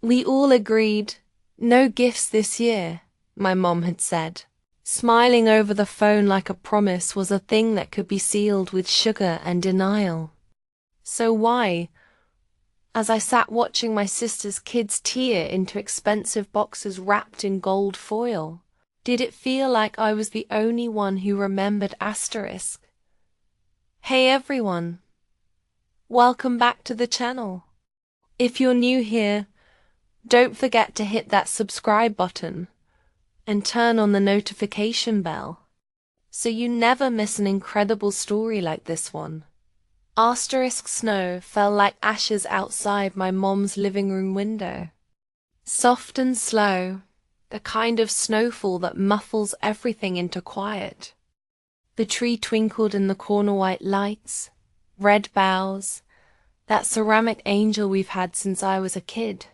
We all agreed, no gifts this year, my mom had said. Smiling over the phone like a promise was a thing that could be sealed with sugar and denial. So why, as I sat watching my sister's kids tear into expensive boxes wrapped in gold foil, did it feel like I was the only one who remembered asterisk? Hey everyone, welcome back to the channel. If you're new here, don't forget to hit that subscribe button and turn on the notification bell so you never miss an incredible story like this one. Asterisk snow fell like ashes outside my mom's living room window. Soft and slow, the kind of snowfall that muffles everything into quiet. The tree twinkled in the corner white lights, red boughs, that ceramic angel we've had since I was a kid.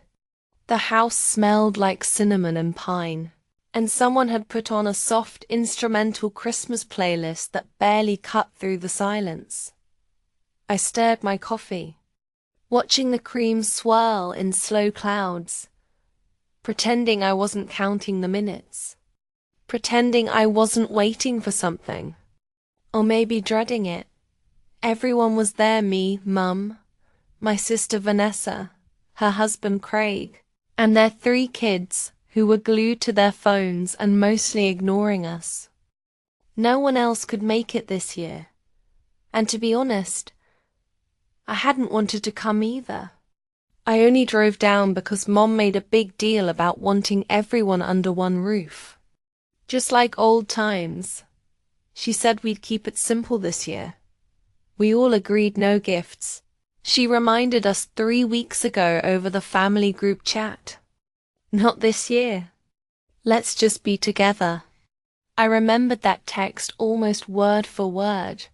The house smelled like cinnamon and pine, and someone had put on a soft instrumental Christmas playlist that barely cut through the silence. I stirred my coffee, watching the cream swirl in slow clouds, pretending I wasn't counting the minutes, pretending I wasn't waiting for something, or maybe dreading it. Everyone was there, me, Mum, my sister Vanessa, her husband Craig, and their 3 kids who were glued to their phones and mostly ignoring us. No one else could make it this year, and to be honest, I hadn't wanted to come either. I only drove down because Mom made a big deal about wanting everyone under one roof. Just like old times. She said we'd keep it simple this year. We all agreed no gifts. She reminded us 3 weeks ago over the family group chat. Not this year. Let's just be together. I remembered that text almost word for word,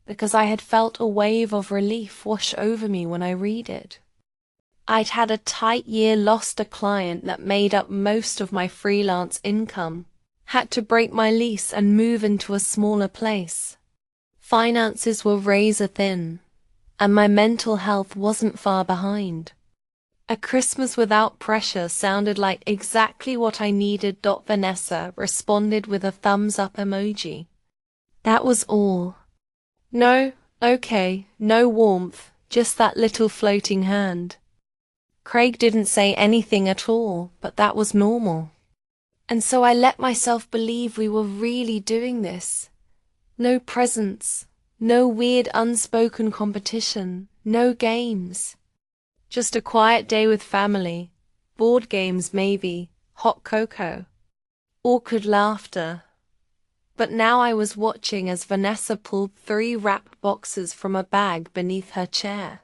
because I had felt a wave of relief wash over me when I read it. I'd had a tight year, lost a client that made up most of my freelance income, had to break my lease and move into a smaller place. Finances were razor thin, and my mental health wasn't far behind. A Christmas without pressure sounded like exactly what I needed. Vanessa responded with a thumbs up emoji. That was all. No, okay, no warmth, just that little floating hand. Craig didn't say anything at all, but that was normal. And so I let myself believe we were really doing this. No presents, no weird unspoken competition, no games. Just a quiet day with family, board games maybe, hot cocoa, awkward laughter. But now I was watching as Vanessa pulled 3 wrapped boxes from a bag beneath her chair.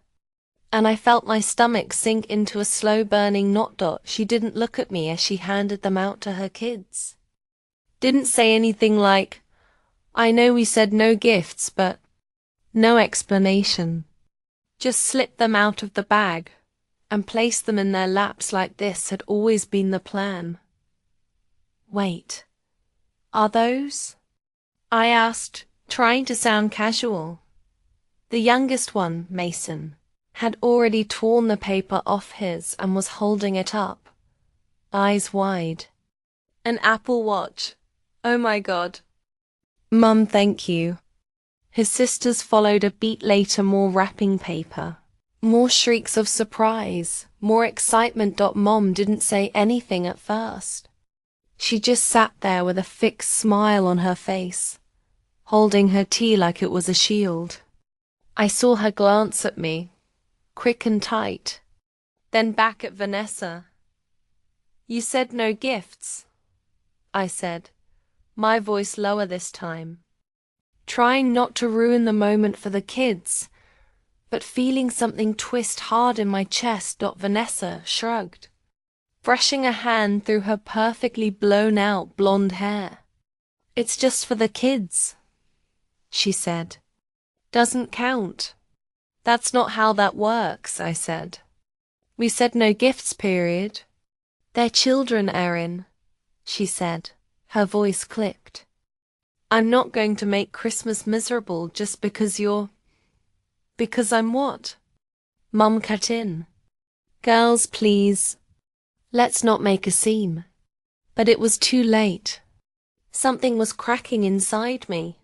And I felt my stomach sink into a slow-burning knot. She didn't look at me as she handed them out to her kids. Didn't say anything like, I know we said no gifts, but no explanation. Just slipped them out of the bag and placed them in their laps like this had always been the plan. Wait, are those? I asked, trying to sound casual. The youngest one, Mason, had already torn the paper off his and was holding it up, eyes wide. An Apple Watch. Oh my God. Mum, thank you. His sisters followed a beat later, more wrapping paper. More shrieks of surprise, more excitement. Mom didn't say anything at first. She just sat there with a fixed smile on her face, holding her tea like it was a shield. I saw her glance at me, quick and tight, then back at Vanessa. You said no gifts, I said, my voice lower this time, trying not to ruin the moment for the kids, but feeling something twist hard in my chest. Vanessa shrugged, brushing a hand through her perfectly blown-out blonde hair. It's just for the kids, she said. Doesn't count. That's not how that works, I said. We said no gifts, period. They're children, Erin, she said. Her voice clicked. I'm not going to make Christmas miserable just because you're... Because I'm what? Mum cut in. Girls, please. Let's not make a scene. But it was too late. Something was cracking inside me.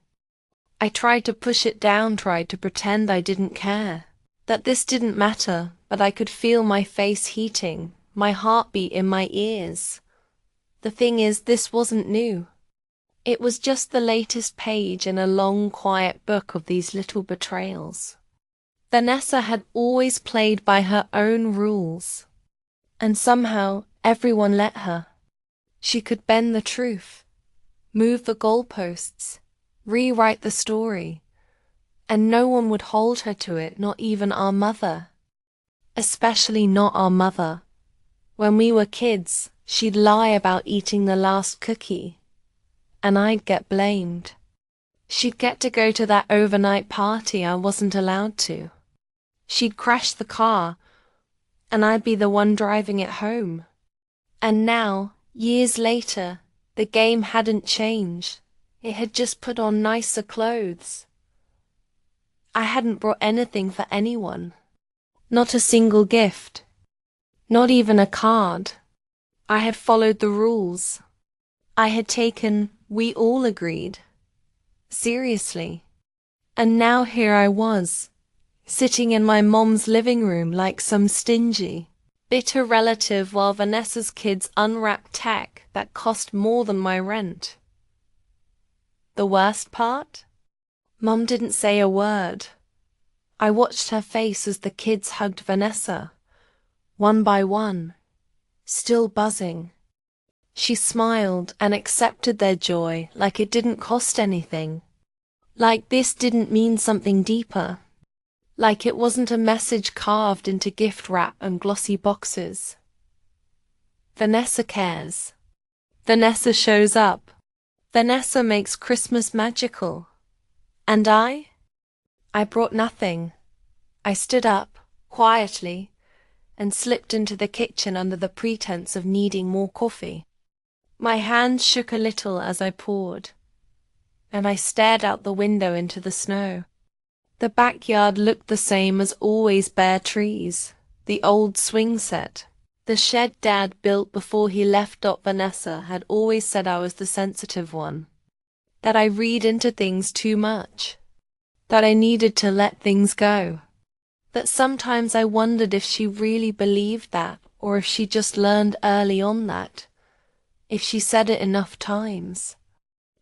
I tried to push it down, tried to pretend I didn't care, that this didn't matter, but I could feel my face heating, my heartbeat in my ears. The thing is, this wasn't new. It was just the latest page in a long, quiet book of these little betrayals. Vanessa had always played by her own rules, and somehow everyone let her. She could bend the truth, move the goalposts, rewrite the story, and no one would hold her to it, not even our mother. Especially not our mother. When we were kids, she'd lie about eating the last cookie, and I'd get blamed. She'd get to go to that overnight party I wasn't allowed to. She'd crash the car, and I'd be the one driving it home. And now, years later, the game hadn't changed. It had just put on nicer clothes. I hadn't brought anything for anyone. Not a single gift. Not even a card. I had followed the rules. I had taken, we all agreed, seriously. And now here I was, sitting in my mom's living room like some stingy, bitter relative while Vanessa's kids unwrapped tech that cost more than my rent. The worst part? Mom didn't say a word. I watched her face as the kids hugged Vanessa, one by one, still buzzing. She smiled and accepted their joy like it didn't cost anything, like this didn't mean something deeper, like it wasn't a message carved into gift wrap and glossy boxes. Vanessa cares. Vanessa shows up. Vanessa makes Christmas magical. And I brought nothing. I stood up, quietly, and slipped into the kitchen under the pretense of needing more coffee. My hands shook a little as I poured, and I stared out the window into the snow. The backyard looked the same as always, bare trees, the old swing set. The shed Dad built before he left. Vanessa had always said I was the sensitive one, that I read into things too much, that I needed to let things go, that sometimes I wondered if she really believed that, or if she just learned early on that, if she said it enough times,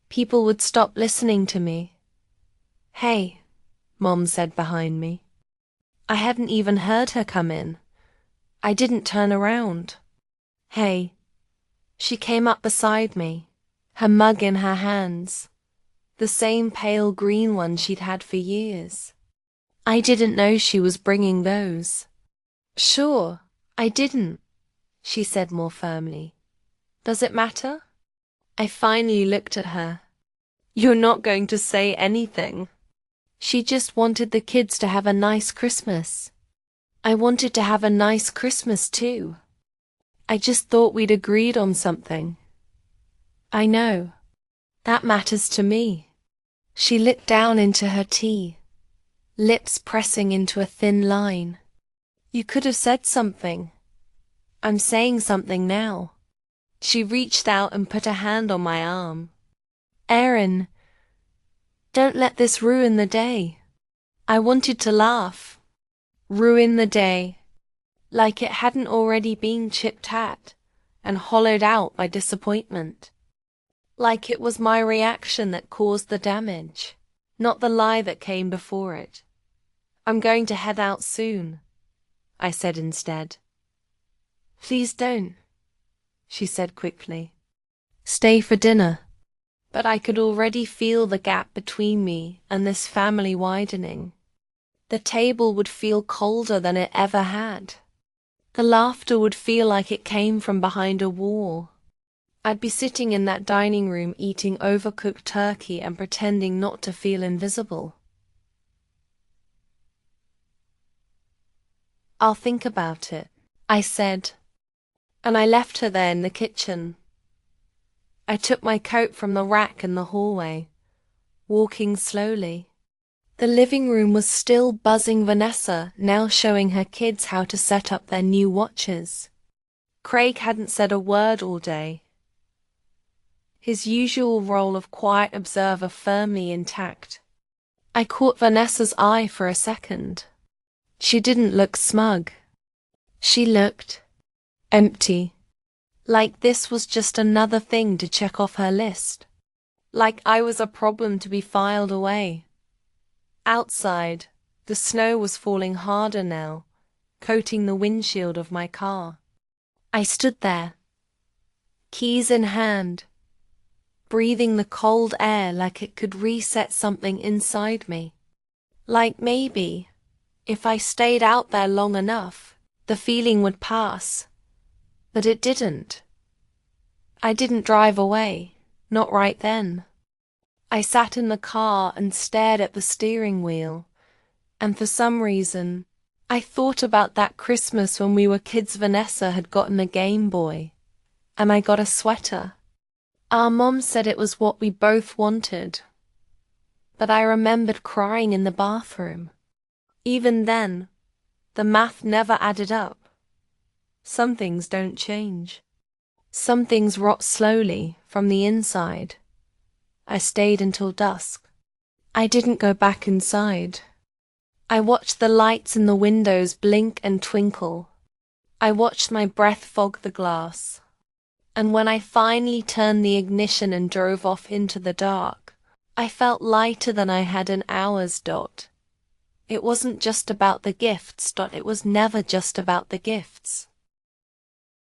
people would stop listening to me. "Hey," Mom said behind me. I hadn't even heard her come in. I didn't turn around. "Hey." She came up beside me, her mug in her hands, the same pale green one she'd had for years. I didn't know she was bringing those. "Sure, I didn't," she said more firmly. "Does it matter?" I finally looked at her. "You're not going to say anything." She just wanted the kids to have a nice Christmas. I wanted to have a nice Christmas too. I just thought we'd agreed on something. "I know. That matters to me." She looked down into her tea, lips pressing into a thin line. "You could have said something. I'm saying something now." She reached out and put a hand on my arm. "Erin, don't let this ruin the day." I wanted to laugh. Ruin the day. Like it hadn't already been chipped at and hollowed out by disappointment. Like it was my reaction that caused the damage, not the lie that came before it. "I'm going to head out soon," I said instead. "Please don't," she said quickly. "Stay for dinner." But I could already feel the gap between me and this family widening. The table would feel colder than it ever had. The laughter would feel like it came from behind a wall. I'd be sitting in that dining room eating overcooked turkey and pretending not to feel invisible. "I'll think about it," I said, and I left her there in the kitchen. I took my coat from the rack in the hallway, walking slowly. The living room was still buzzing. Vanessa now showing her kids how to set up their new watches. Craig hadn't said a word all day, his usual role of quiet observer firmly intact. I caught Vanessa's eye for a second. She didn't look smug. She looked empty, like this was just another thing to check off her list. Like I was a problem to be filed away. Outside, the snow was falling harder now, coating the windshield of my car. I stood there, keys in hand, breathing the cold air like it could reset something inside me. Like maybe, if I stayed out there long enough, the feeling would pass. But it didn't. I didn't drive away, not right then. I sat in the car and stared at the steering wheel, and for some reason, I thought about that Christmas when we were kids. Vanessa had gotten a Game Boy, and I got a sweater. Our mom said it was what we both wanted, but I remembered crying in the bathroom. Even then, the math never added up. Some things don't change. Some things rot slowly from the inside. I stayed until dusk. I didn't go back inside. I watched the lights in the windows blink and twinkle. I watched my breath fog the glass. And when I finally turned the ignition and drove off into the dark, I felt lighter than I had in hours. It wasn't just about the gifts. It was never just about the gifts.